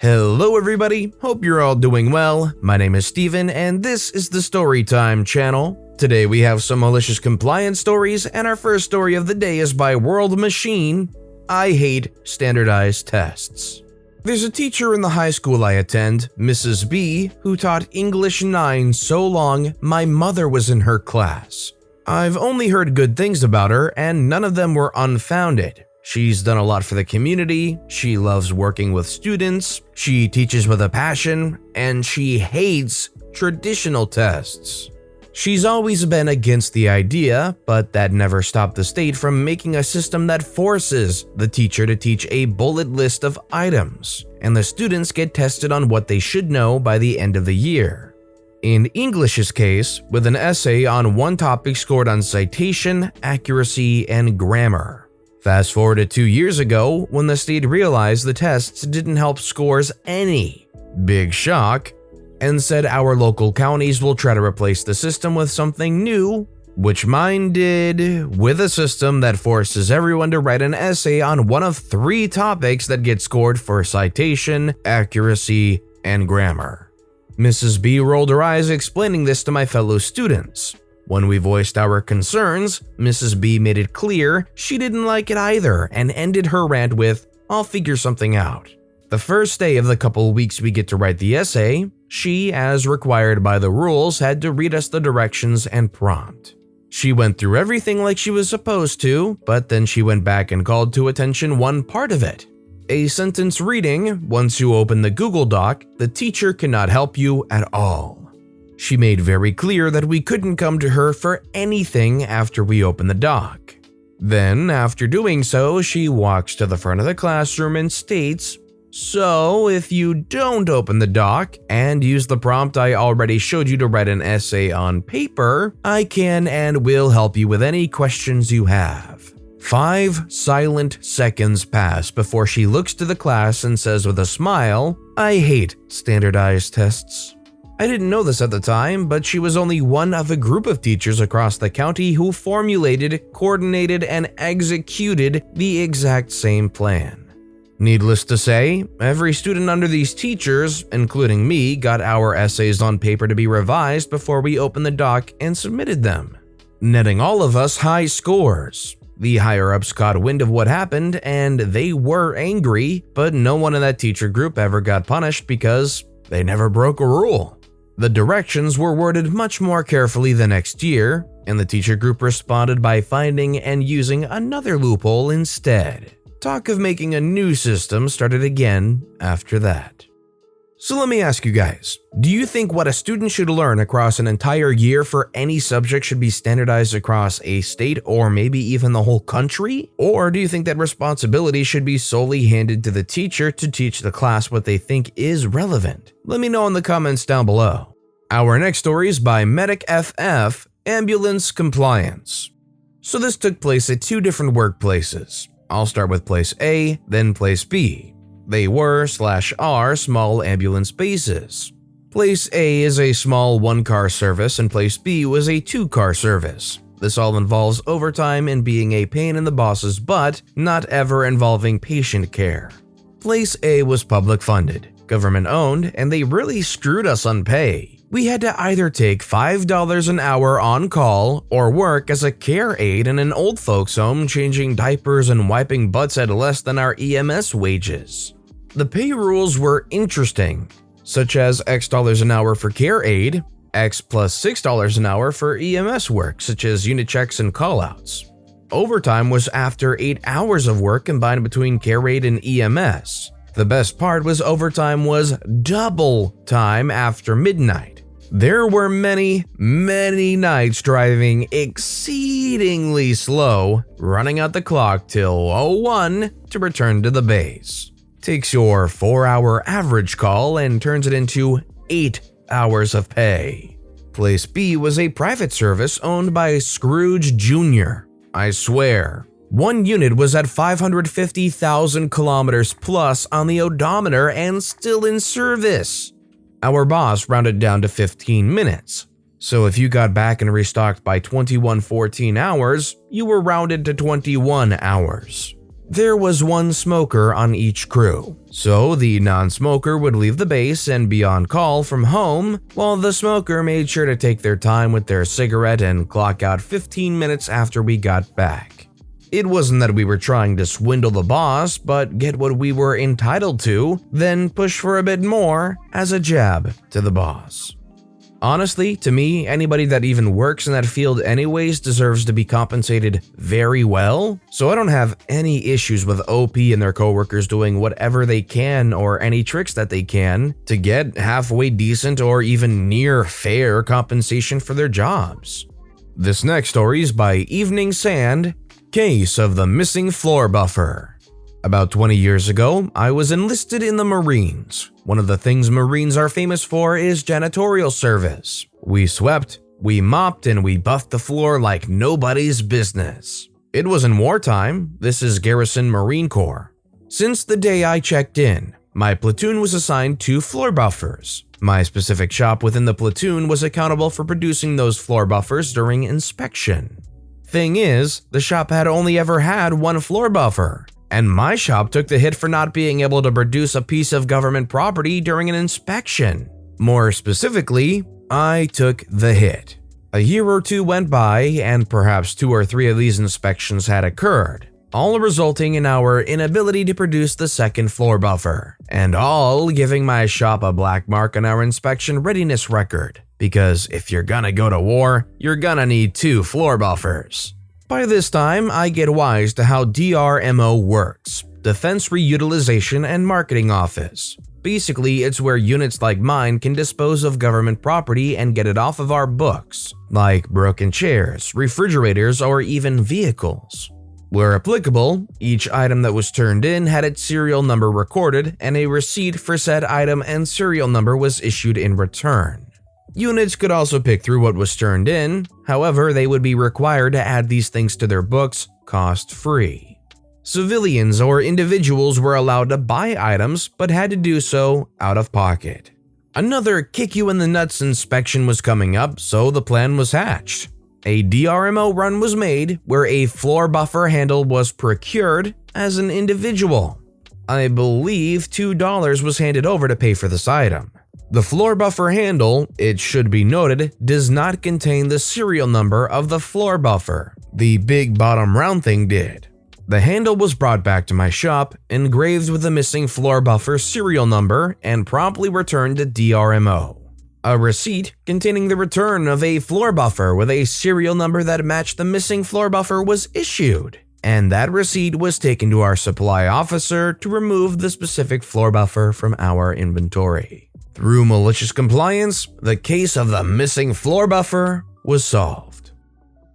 Hello everybody, hope you're all doing well. My name is Steven and this is the Storytime channel. Today we have some malicious compliance stories and our first story of the day is by World Machine. I hate standardized tests. There's a teacher in the high school I attend, Mrs. B, who taught English 9 so long my mother was in her class. I've only heard good things about her and none of them were unfounded. She's done a lot for the community, she loves working with students, she teaches with a passion, and she hates traditional tests. She's always been against the idea, but that never stopped the state from making a system that forces the teacher to teach a bullet list of items, and the students get tested on what they should know by the end of the year. In English's case, with an essay on one topic scored on citation, accuracy, and grammar. Fast forward to 2 years ago, when the state realized the tests didn't help scores any. Big shock, and said our local counties will try to replace the system with something new, which mine did, with a system that forces everyone to write an essay on one of 3 topics that get scored for citation, accuracy, and grammar. Mrs. B rolled her eyes explaining this to my fellow students. When we voiced our concerns, Mrs. B made it clear she didn't like it either and ended her rant with, "I'll figure something out." The first day of the couple weeks we get to write the essay, she, as required by the rules, had to read us the directions and prompt. She went through everything like she was supposed to, but then she went back and called to attention one part of it. A sentence reading, once you open the Google Doc, the teacher cannot help you at all. She made very clear that we couldn't come to her for anything after we opened the doc. Then, after doing so, she walks to the front of the classroom and states, "So, if you don't open the doc and use the prompt I already showed you to write an essay on paper, I can and will help you with any questions you have." 5 silent seconds pass before she looks to the class and says with a smile, "I hate standardized tests." I didn't know this at the time, but she was only one of a group of teachers across the county who formulated, coordinated, and executed the exact same plan. Needless to say, every student under these teachers, including me, got our essays on paper to be revised before we opened the doc and submitted them, netting all of us high scores. The higher-ups caught wind of what happened and they were angry, but no one in that teacher group ever got punished because they never broke a rule. The directions were worded much more carefully the next year, and the teacher group responded by finding and using another loophole instead. Talk of making a new system started again after that. So let me ask you guys, do you think what a student should learn across an entire year for any subject should be standardized across a state or maybe even the whole country? Or do you think that responsibility should be solely handed to the teacher to teach the class what they think is relevant? Let me know in the comments down below. Our next story is by medicff, Ambulance Compliance. So this took place at 2 different workplaces. I'll start with place A, then place B. They were/are small ambulance bases. Place A is a small 1-car service and place B was a 2-car service. This all involves overtime and being a pain in the boss's butt, not ever involving patient care. Place A was public funded, government owned, and they really screwed us on pay. We had to either take $5 an hour on call or work as a care aide in an old folks home changing diapers and wiping butts at less than our EMS wages. The pay rules were interesting, such as X dollars an hour for care aide, X plus $6 an hour for EMS work, such as unit checks and callouts. Overtime was after 8 hours of work combined between care aide and EMS. The best part was overtime was double time after midnight. There were many nights driving exceedingly slow, running out the clock till 01 to return to the base. Takes your 4-hour average call and turns it into 8 hours of pay. Place B was a private service owned by Scrooge Jr. I swear, one unit was at 550,000 kilometers plus on the odometer and still in service. Our boss rounded down to 15 minutes. So if you got back and restocked by 21:14 hours, you were rounded to 21 hours. There was one smoker on each crew, so the non-smoker would leave the base and be on call from home, while the smoker made sure to take their time with their cigarette and clock out 15 minutes after we got back. It wasn't that we were trying to swindle the boss, but get what we were entitled to, then push for a bit more as a jab to the boss. Honestly, to me, anybody that even works in that field anyways deserves to be compensated very well, so I don't have any issues with OP and their coworkers doing whatever they can or any tricks that they can to get halfway decent or even near fair compensation for their jobs. This next story is by Eveningsand, Case of the Missing Floor Buffer. About 20 years ago, I was enlisted in the Marines. One of the things Marines are famous for is janitorial service. We swept, we mopped, and we buffed the floor like nobody's business. It was in wartime. This is Garrison Marine Corps. Since the day I checked in, my platoon was assigned 2 floor buffers. My specific shop within the platoon was accountable for producing those floor buffers during inspection. Thing is, the shop had only ever had 1 floor buffer, and my shop took the hit for not being able to produce a piece of government property during an inspection. More specifically, I took the hit. A year or 2 went by, and perhaps 2 or 3 of these inspections had occurred, all resulting in our inability to produce the 2nd floor buffer, and all giving my shop a black mark on our inspection readiness record, because if you're gonna go to war, you're gonna need 2 floor buffers. By this time, I get wise to how DRMO works, Defense Reutilization and Marketing Office. Basically, it's where units like mine can dispose of government property and get it off of our books, like broken chairs, refrigerators, or even vehicles. Where applicable, each item that was turned in had its serial number recorded, and a receipt for said item and serial number was issued in return. Units could also pick through what was turned in, however, they would be required to add these things to their books cost-free. Civilians or individuals were allowed to buy items but had to do so out of pocket. Another kick-you-in-the-nuts inspection was coming up, so the plan was hatched. A DRMO run was made where a floor buffer handle was procured as an individual. I believe $2 was handed over to pay for this item. The floor buffer handle, it should be noted, does not contain the serial number of the floor buffer. The big bottom round thing did. The handle was brought back to my shop, engraved with the missing floor buffer serial number, and promptly returned to DRMO. A receipt containing the return of a floor buffer with a serial number that matched the missing floor buffer was issued, and that receipt was taken to our supply officer to remove the specific floor buffer from our inventory. Through malicious compliance, the case of the missing floor buffer was solved.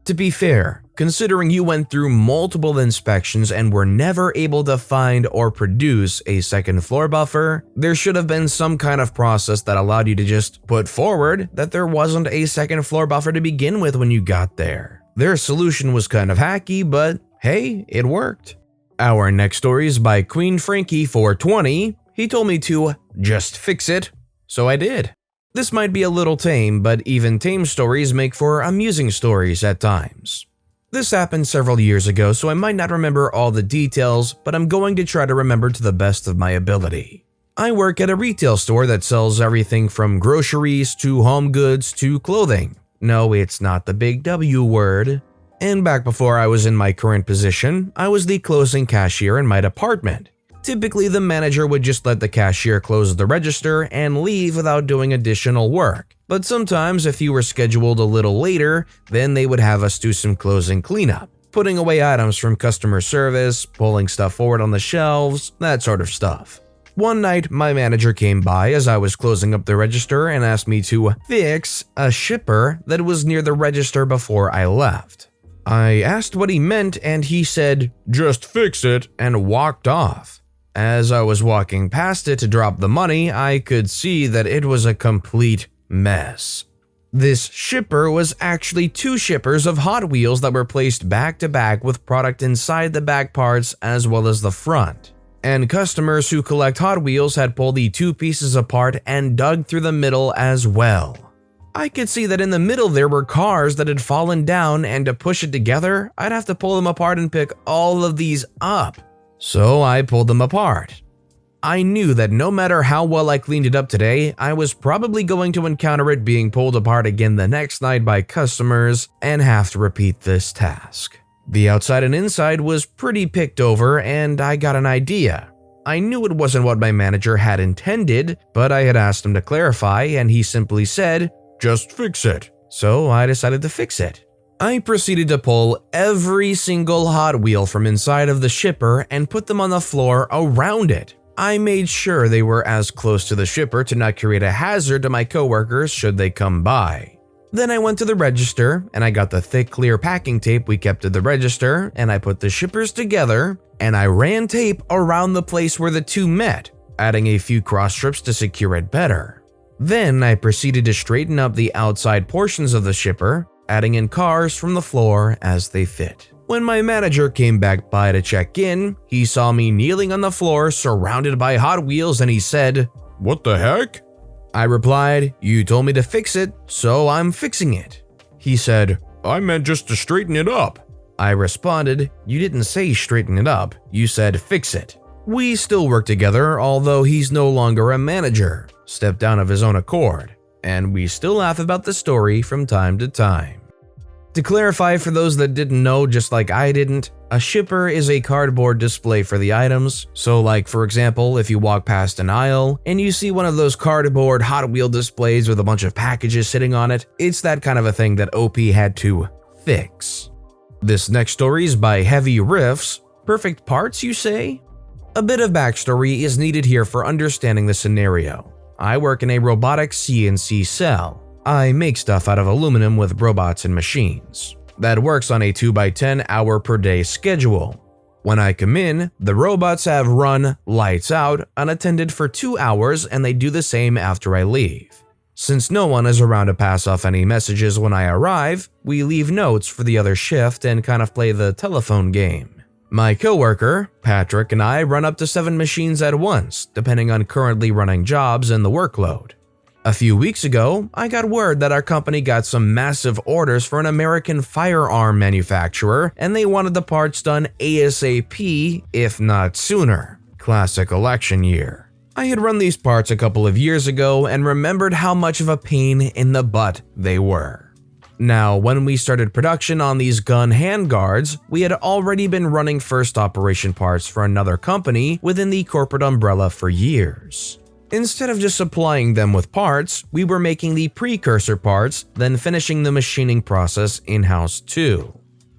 To be fair, considering you went through multiple inspections and were never able to find or produce a 2nd floor buffer, there should have been some kind of process that allowed you to just put forward that there wasn't a 2nd floor buffer to begin with when you got there. Their solution was kind of hacky, but hey, it worked. Our next story is by Queen Frankie 420. He told me to just fix it, so I did. This might be a little tame, but even tame stories make for amusing stories at times. This happened several years ago, so I might not remember all the details, but I'm going to try to remember to the best of my ability. I work at a retail store that sells everything from groceries to home goods to clothing. No, it's not the big W word. And back before I was in my current position, I was the closing cashier in my department. Typically, the manager would just let the cashier close the register and leave without doing additional work. But sometimes, if you were scheduled a little later, then they would have us do some closing cleanup, putting away items from customer service, pulling stuff forward on the shelves, that sort of stuff. One night, my manager came by as I was closing up the register and asked me to fix a shipper that was near the register before I left. I asked what he meant and he said, "Just fix it," and walked off. As I was walking past it to drop the money, I could see that it was a complete mess. This shipper was actually 2 shippers of Hot Wheels that were placed back to back with product inside the back parts as well as the front. And customers who collect Hot Wheels had pulled the 2 pieces apart and dug through the middle as well. I could see that in the middle there were cars that had fallen down, and to push it together, I'd have to pull them apart and pick all of these up. So I pulled them apart. I knew that no matter how well I cleaned it up today, I was probably going to encounter it being pulled apart again the next night by customers and have to repeat this task. The outside and inside was pretty picked over, and I got an idea. I knew it wasn't what my manager had intended, but I had asked him to clarify, and he simply said, "Just fix it." So I decided to fix it. I proceeded to pull every single Hot Wheel from inside of the shipper and put them on the floor around it. I made sure they were as close to the shipper to not create a hazard to my coworkers should they come by. Then I went to the register and I got the thick clear packing tape we kept at the register, and I put the shippers together and I ran tape around the place where the two met, adding a few cross strips to secure it better. Then I proceeded to straighten up the outside portions of the shipper, adding in cars from the floor as they fit. When my manager came back by to check in, he saw me kneeling on the floor surrounded by Hot Wheels and he said, "What the heck?" I replied, "You told me to fix it, so I'm fixing it." He said, "I meant just to straighten it up." I responded, "You didn't say straighten it up, you said fix it." We still work together, although he's no longer a manager, stepped down of his own accord, and we still laugh about the story from time to time. To clarify for those that didn't know just like I didn't, a shipper is a cardboard display for the items. So like for example, if you walk past an aisle and you see one of those cardboard Hot Wheel displays with a bunch of packages sitting on it, it's that kind of a thing that OP had to fix. This next story is by Heavy Riffs. Perfect parts, you say? A bit of backstory is needed here for understanding the scenario. I work in a robotic CNC cell. I make stuff out of aluminum with robots and machines. That works on a 2x10 hour per day schedule. When I come in, the robots have run lights out unattended for 2 hours and they do the same after I leave. Since no one is around to pass off any messages when I arrive, we leave notes for the other shift and kind of play the telephone game. My coworker, Patrick, and I run up to 7 machines at once, depending on currently running jobs and the workload. A few weeks ago, I got word that our company got some massive orders for an American firearm manufacturer, and they wanted the parts done ASAP, if not sooner. Classic election year. I had run these parts a couple of years ago and remembered how much of a pain in the butt they were. Now, when we started production on these gun handguards, we had already been running first operation parts for another company within the corporate umbrella for years. Instead of just supplying them with parts, we were making the precursor parts, then finishing the machining process in-house too.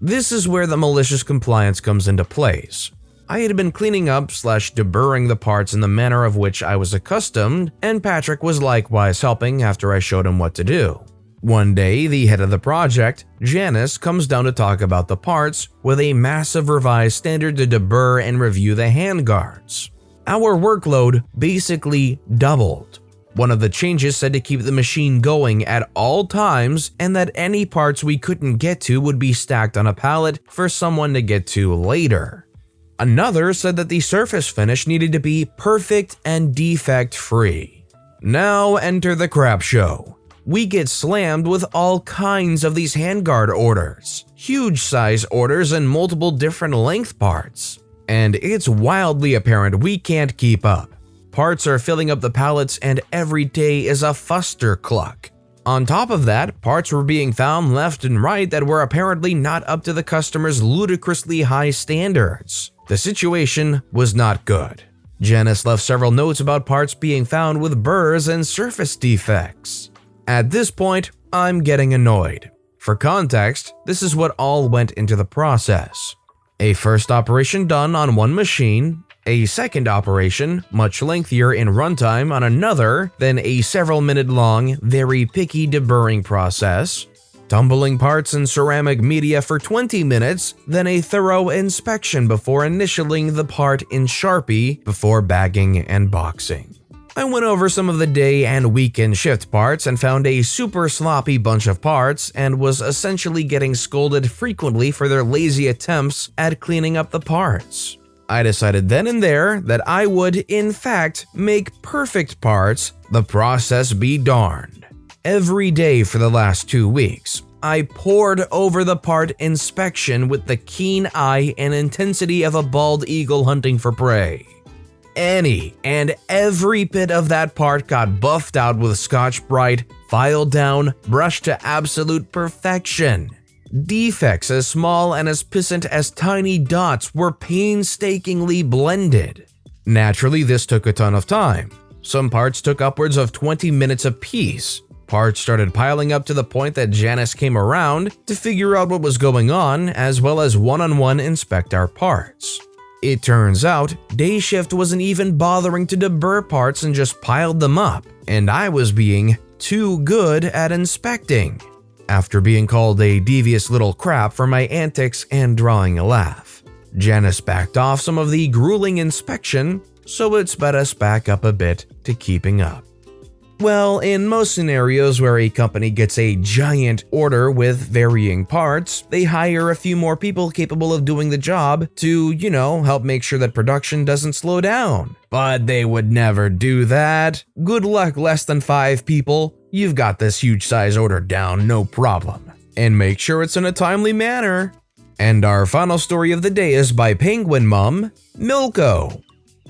This is where the malicious compliance comes into place. I had been cleaning up / deburring the parts in the manner of which I was accustomed, and Patrick was likewise helping after I showed him what to do. One day, the head of the project, Janice, comes down to talk about the parts with a massive revised standard to debur and review the handguards. Our workload basically doubled. One of the changes said to keep the machine going at all times and that any parts we couldn't get to would be stacked on a pallet for someone to get to later. Another said that the surface finish needed to be perfect and defect-free. Now enter the crap show. We get slammed with all kinds of these handguard orders, huge size orders and multiple different length parts. And it's wildly apparent we can't keep up. Parts are filling up the pallets and every day is a fuster-cluck. On top of that, parts were being found left and right that were apparently not up to the customer's ludicrously high standards. The situation was not good. Janice left several notes about parts being found with burrs and surface defects. At this point, I'm getting annoyed. For context, this is what all went into the process. A first operation done on one machine, a second operation, much lengthier in runtime on another, then a several minute long, very picky deburring process, tumbling parts and ceramic media for 20 minutes, then a thorough inspection before initialing the part in Sharpie before bagging and boxing. I went over some of the day and weekend shift parts and found a super sloppy bunch of parts and was essentially getting scolded frequently for their lazy attempts at cleaning up the parts. I decided then and there that I would, in fact, make perfect parts, the process be darned. Every day for the last 2 weeks, I pored over the part inspection with the keen eye and intensity of a bald eagle hunting for prey. Any and every bit of that part got buffed out with Scotch-Brite, filed down, brushed to absolute perfection. Defects as small and as pissant as tiny dots were painstakingly blended. Naturally, this took a ton of time. Some parts took upwards of 20 minutes apiece. Parts started piling up to the point that Janice came around to figure out what was going on, as well as one-on-one inspect our parts. It turns out, Day Shift wasn't even bothering to deburr parts and just piled them up, and I was being too good at inspecting. After being called a devious little crap for my antics and drawing a laugh, Janice backed off some of the grueling inspection, so it sped us back up a bit to keeping up. Well, in most scenarios where a company gets a giant order with varying parts, they hire a few more people capable of doing the job to, help make sure that production doesn't slow down. But they would never do that. Good luck, less than 5 people. You've got this huge size order down, no problem. And make sure it's in a timely manner. And our final story of the day is by Penguin Mom, Milko.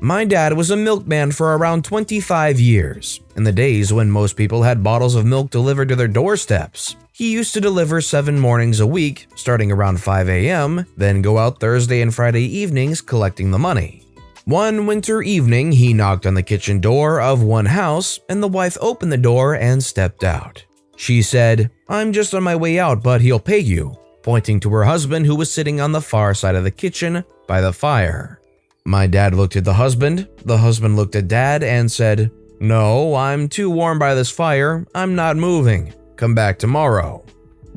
My dad was a milkman for around 25 years, in the days when most people had bottles of milk delivered to their doorsteps. He used to deliver 7 mornings a week, starting around 5 a.m., then go out Thursday and Friday evenings collecting the money. One winter evening, he knocked on the kitchen door of one house, and the wife opened the door and stepped out. She said, "I'm just on my way out, but he'll pay you," pointing to her husband who was sitting on the far side of the kitchen by the fire. My dad looked at the husband looked at Dad and said, "No, I'm too warm by this fire, I'm not moving. Come back tomorrow."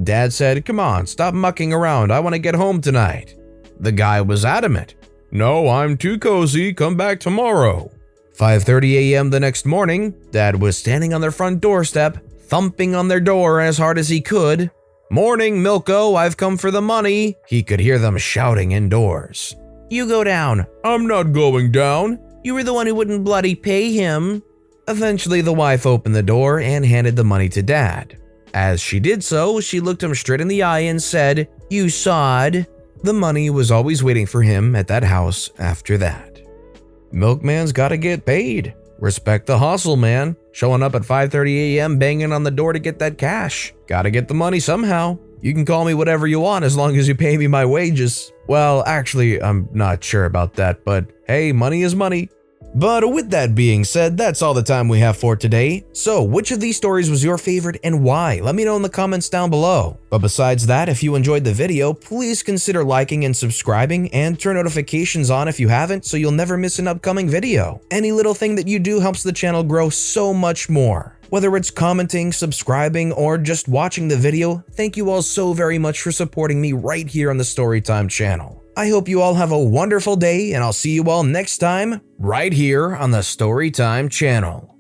Dad said, "Come on, stop mucking around, I want to get home tonight." The guy was adamant. "No, I'm too cozy, come back tomorrow." 5:30 a.m. the next morning, Dad was standing on their front doorstep, thumping on their door as hard as he could. "Morning, Milko, I've come for the money," he could hear them shouting indoors. "You go down." "I'm not going down." "You were the one who wouldn't bloody pay him." Eventually, the wife opened the door and handed the money to Dad. As she did so, she looked him straight in the eye and said, "You sod." The money was always waiting for him at that house after that. Milkman's gotta get paid. Respect the hustle, man. Showing up at 5:30 a.m. banging on the door to get that cash. Gotta get the money somehow. You can call me whatever you want as long as you pay me my wages. Well, actually, I'm not sure about that, but hey, money is money. But with that being said, that's all the time we have for today. So, which of these stories was your favorite and why? Let me know in the comments down below. But besides that, if you enjoyed the video, please consider liking and subscribing and turn notifications on if you haven't so you'll never miss an upcoming video. Any little thing that you do helps the channel grow so much more. Whether it's commenting, subscribing, or just watching the video, thank you all so very much for supporting me right here on the Storytime channel. I hope you all have a wonderful day, and I'll see you all next time, right here on the Storytime channel.